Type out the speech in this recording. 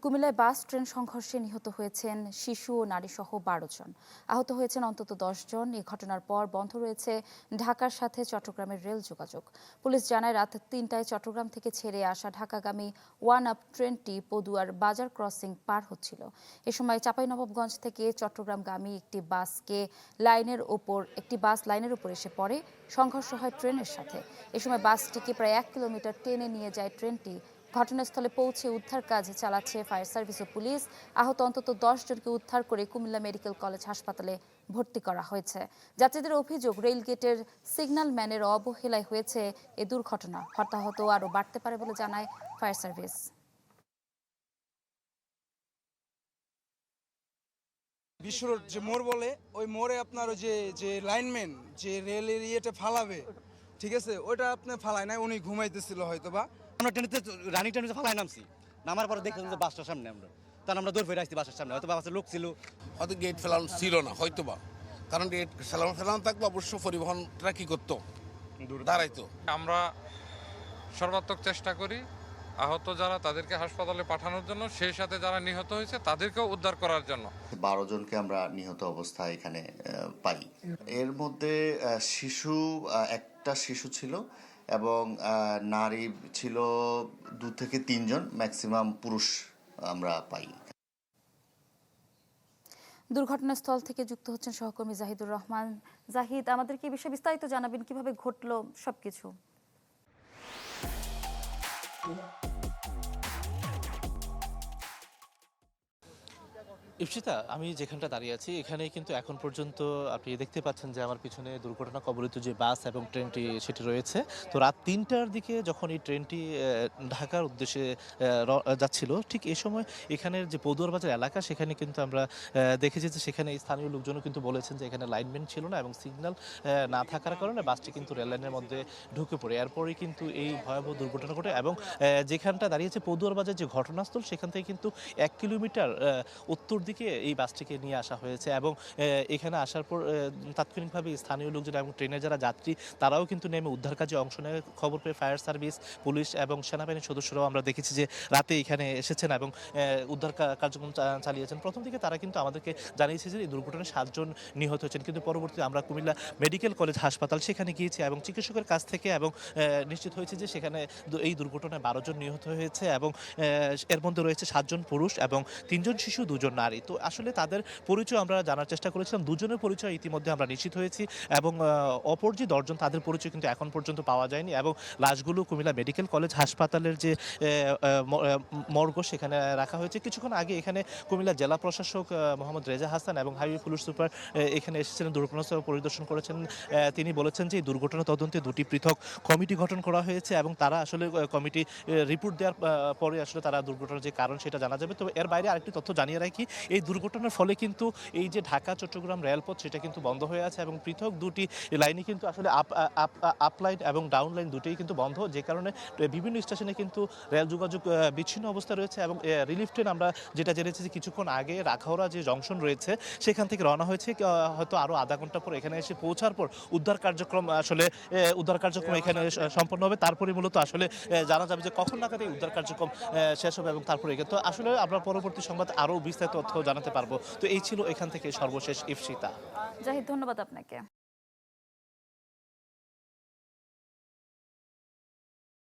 কুমিল্লায় bus train সংঘর্ষে নিহত হয়েছেন শিশু ও নারীসহ ১২ জন। আহত হয়েছেন অন্তত ১০ জন। এই ঘটনার পর বন্ধ রয়েছে ঢাকার সাথে চট্টগ্রামের রেল যোগাযোগ। পুলিশ জানায় রাত ৩টায় চট্টগ্রাম থেকে ছেড়ে আসা ঢাকাগামী ওয়ান আপ ট্রেনটি পদুয়ার বাজার ক্রসিং পার হচ্ছিল। এ সময় চাঁপাইনবাবগঞ্জ থেকে চট্টগ্রামগামী একটি বাস লাইনের ওপর এসে পড়ে। সংঘর্ষ হয় ট্রেনের সাথে। এ সময় বাসটিকে প্রায় ১ কিলোমিটার টেনে নিয়ে যায় ট্রেনটি। ঘটনাস্থলে পৌঁছে উদ্ধার কাজ চালাচ্ছে ফায়ার সার্ভিস ও পুলিশ। আহত অন্তত ১০ জনকে উদ্ধার করে কুমিল্লা মেডিকেল কলেজ হাসপাতালে ভর্তি করা হয়েছে। যাত্রীদের অভিযোগ, রেলগেটের সিগন্যাল ম্যানের অবহেলায় হয়েছে এ দুর্ঘটনা। হতাহত আরও বাড়তে পারে বলে জানায় ফায়ার সার্ভিস। বিশ্ব রোড যে মোড় বলে, ওই মোড়ে আপনার ওই যে লাইনম্যান যে রেলের ইয়েটা ফালাবে, ঠিক আছে, ওইটা আপনি ফালায় নাই, উনি ঘুমাইতেছিল হয়তো বা। আমরা ট্রেনেতে রানিং ট্রেনে ফালায় নামছি, নামার পরে দেখলাম যে বাসটার সামনে আমরা, তখন আমরা দৌড় ফেরে আসছি বাসের সামনে, হয়তো বাসের লোক ছিল, হয়তো গেট ফেলানো ছিল না হয়তো বা, কারণ গেট ফেলানো থাকলে অবশ্য পরিবহনটা কি করতো, দাঁড়াইতো। আমরা সর্বাত্মক চেষ্টা করি আহত যারা তাদেরকে হাসপাতালে পাঠানোর জন্য, সেই সাথে যারা নিহত হয়েছে তাদেরকেও উদ্ধার করার জন্য। ১২ জনকে আমরা নিহত অবস্থায় এখানে পাই। এর মধ্যে একটা শিশু ছিল এবং নারী ছিল ২ থেকে ৩ জন, ম্যাক্সিমাম পুরুষ আমরা পাই। দুর্ঘটনাস্থল থেকে যুক্ত হচ্ছেন সহকর্মী জাহিদুর রহমান। জাহিদ, আমাদেরকে এই বিষয়ে বিস্তারিত জানাবেন, কিভাবে ঘটলো সবকিছু? ইপসিতা, আমি যেখানটা দাঁড়িয়ে আছি এখানে কিন্তু এখন পর্যন্ত আপনি দেখতে পাচ্ছেন যে আমার পিছনে দুর্ঘটনা কবলিত যে বাস এবং ট্রেনটি সেটি রয়েছে। তো রাত ৩টার দিকে যখন এই ট্রেনটি ঢাকার উদ্দেশ্যে যাচ্ছিল, ঠিক এই সময় এখানের যে পদুয়ার বাজার এলাকা, সেখানে কিন্তু আমরা দেখেছি যে সেখানে স্থানীয় লোকজনও কিন্তু বলেছেন যে এখানে লাইনম্যান ছিল না এবং সিগন্যাল না থাকার কারণে বাসটি কিন্তু রেল লাইনের মধ্যে ঢুকে পড়ে। এরপরেই কিন্তু এই ভয়াবহ দুর্ঘটনা ঘটে এবং যেখানটা দাঁড়িয়েছে পদুয়ার বাজার যে ঘটনাস্থল, সেখান থেকে কিন্তু ১ কিলোমিটার উত্তর দিকে এই বাসটিকে নিয়ে আসা হয়েছে এবং এখানে আসার পর তাৎক্ষণিকভাবে স্থানীয় লোকজন এবং ট্রেনের যারা যাত্রী তারাও কিন্তু নেমে উদ্ধার কাজে অংশ নেয়। খবর পেয়ে ফায়ার সার্ভিস, পুলিশ এবং সেনাবাহিনীর সদস্যরাও আমরা দেখেছি যে রাতে এখানে এসেছেন এবং উদ্ধার কার্যক্রম চালিয়েছেন। প্রথম দিকে তারা কিন্তু আমাদেরকে জানিয়েছে যে এই দুর্ঘটনায় ৭ জন নিহত হয়েছেন, কিন্তু পরবর্তীতে আমরা কুমিল্লা মেডিকেল কলেজ হাসপাতাল সেখানে গিয়েছি এবং চিকিৎসকের কাছ থেকে এবং নিশ্চিত হয়েছে যে সেখানে এই দুর্ঘটনায় ১২ জন নিহত হয়েছে এবং এর মধ্যে রয়েছে ৭ জন পুরুষ এবং ৩ জন শিশু, ২ জন নারী। তো আসলে তাদের পরিচয় আমরা জানার চেষ্টা করেছিলাম, ২ জনের পরিচয় ইতিমধ্যে আমরা নিশ্চিত হয়েছি এবং অপর যে ১০ জন তাদের পরিচয় কিন্তু এখন পর্যন্ত পাওয়া যায়নি এবং লাশগুলো কুমিল্লা মেডিকেল কলেজ হাসপাতালের যে মর্গ সেখানে রাখা হয়েছে। কিছুক্ষণ আগে এখানে কুমিল্লা জেলা প্রশাসক মোহাম্মদ রেজা হাসান এবং হাইওয়ে পুলিশ সুপার এখানে এসেছিলেন, দুর্ঘটনাস্থল পরিদর্শন করেছেন। তিনি বলেছেন যে এই দুর্ঘটনা তদন্তে ২টি পৃথক কমিটি গঠন করা হয়েছে এবং তারা আসলে কমিটি রিপোর্ট দেওয়ার পরে আসলে তারা দুর্ঘটনার যে কারণ সেটা জানা যাবে। তো এর বাইরে আরেকটি তথ্য জানিয়ে রাখি, এই দুর্ঘটনার ফলে কিন্তু এই যে ঢাকা চট্টগ্রাম রেলপথ সেটা কিন্তু বন্ধ হয়ে আছে এবং পৃথক ২টি লাইনই কিন্তু আসলে আপ লাইন এবং ডাউন লাইন দুটোই কিন্তু বন্ধ, যে কারণে বিভিন্ন স্টেশনে কিন্তু রেল যোগাযোগ বিচ্ছিন্ন অবস্থা রয়েছে এবং রিলিফ ট্রেন আমরা যেটা জেনেছি যে কিছুক্ষণ আগে রাখাউড়া যে জংশন রয়েছে সেখান থেকে রওনা হয়েছে, হয়তো আরও আধা ঘন্টা পর এখানে এসে পৌঁছার পর উদ্ধার কার্যক্রম এখানে সম্পন্ন হবে। তারপরে মূলত আসলে জানা যাবে যে কখন নাগাদ এই উদ্ধার কার্যক্রম শেষ হবে এবং তারপরে তো আসলে আমরা পরবর্তী সংবাদ আরও বিস্তারিত তথ্য জানাতে পারবো। তো এই ছিল এখান থেকে সর্বশেষ ইফসিতা। জাহিদ, ধন্যবাদ আপনাকে।